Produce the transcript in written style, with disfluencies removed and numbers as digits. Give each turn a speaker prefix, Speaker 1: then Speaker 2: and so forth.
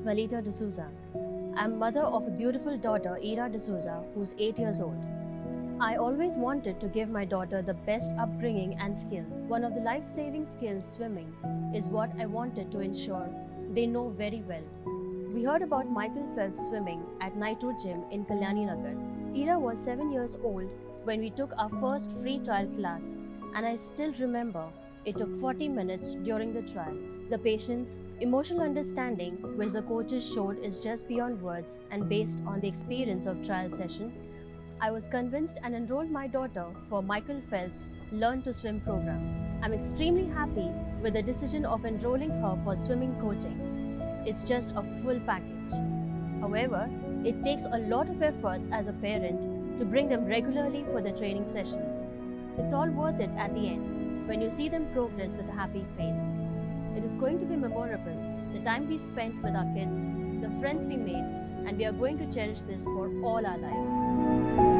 Speaker 1: Melita D'Souza. I'm mother of a beautiful daughter, Ira D'Souza, who's 8 years old. I always wanted to give my daughter the best upbringing and skill. One of the life-saving skills, swimming, is what I wanted to ensure they know very well. We heard about Michael Phelps Swimming at Nitrro gym in Kalyani Nagar. Ira was 7 years old when we took our first free trial class, and I still remember it took 40 minutes during the trial. The patience, emotional understanding which the coaches showed is just beyond words, and based on the experience of trial session, I was convinced and enrolled my daughter for Michael Phelps Learn to Swim program. I'm extremely happy with the decision of enrolling her for swimming coaching. It's just a full package. However, it takes a lot of efforts as a parent to bring them regularly for the training sessions. It's all worth it at the end when you see them progress with a happy face. It is going to be memorable, the time we spent with our kids, the friends we made, and we are going to cherish this for all our life.